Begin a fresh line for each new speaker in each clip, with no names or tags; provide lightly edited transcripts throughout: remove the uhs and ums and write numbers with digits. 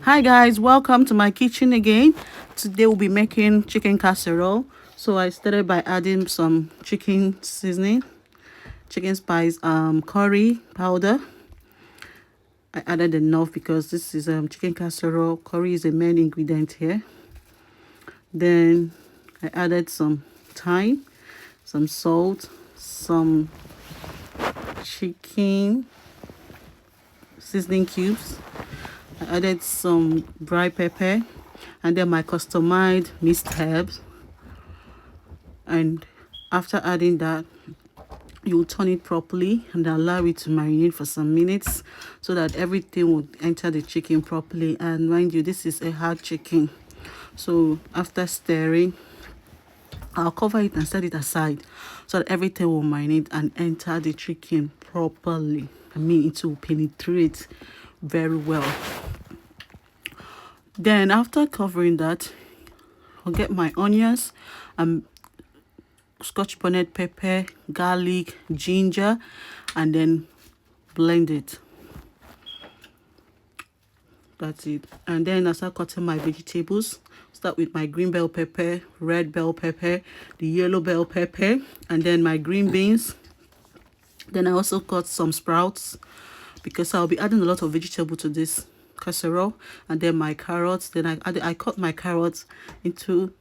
Hi guys, welcome to my kitchen again. Today we'll be making chicken casserole. So I started by adding some chicken seasoning, chicken spice, curry powder. I added enough because this is chicken casserole. Curry is a main ingredient here. Then I added some thyme, some salt, some chicken seasoning cubes. I added some dry pepper and then my customized mixed herbs. And after adding that, you turn it properly and allow it to marinate for some minutes so that everything would enter the chicken properly. And mind you, this is a hard chicken, so after stirring, I'll cover it and set it aside so that everything will marinate and enter the chicken properly. It will penetrate very well. Then after covering that, I'll get my onions and scotch bonnet pepper, garlic, ginger, and then blend it. That's it. And then I start cutting my vegetables. Start with my green bell pepper, red bell pepper, the yellow bell pepper, and then my green beans. Then I also cut some sprouts because I'll be adding a lot of vegetable to this casserole. And then my carrots. Then I cut my carrots into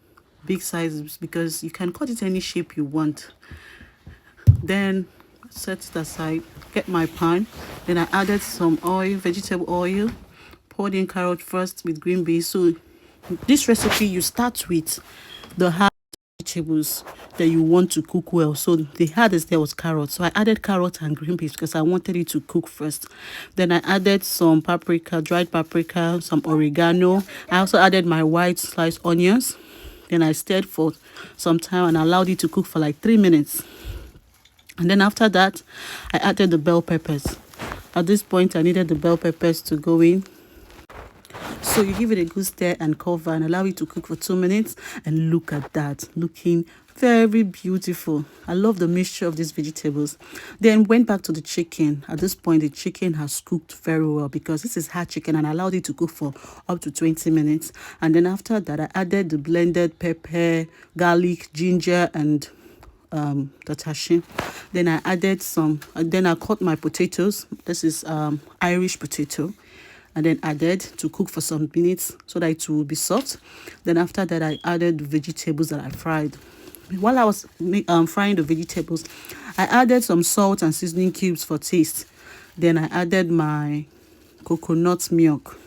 big sizes because you can cut it any shape you want. Then set it aside, get my pan. Then I added some oil, vegetable oil, poured in carrot first with green beans. So this recipe, you start with the hard vegetables that you want to cook well. So the hardest there was carrot, so I added carrot and green beans because I wanted it to cook first. Then I added some paprika, dried paprika, some oregano. I also added my white sliced onions. Then I stirred for some time and allowed it to cook for like 3 minutes. And then after that, I added the bell peppers. At this point, I needed the bell peppers to go in. So you give it a good stir and cover and allow it to cook for 2 minutes. And look at that, looking very beautiful. I love the mixture of these vegetables. Then went back to the chicken. At this point, the chicken has cooked very well because this is hard chicken, and I allowed it to cook for up to 20 minutes. And then after that, I added the blended pepper, garlic, ginger, and the tashin. Then I added some, and then I cut my potatoes. This is Irish potato, and then added to cook for some minutes so that it will be soft. Then after that, I added the vegetables that I fried. While I was frying the vegetables, I added some salt and seasoning cubes for taste. Then I added my coconut milk.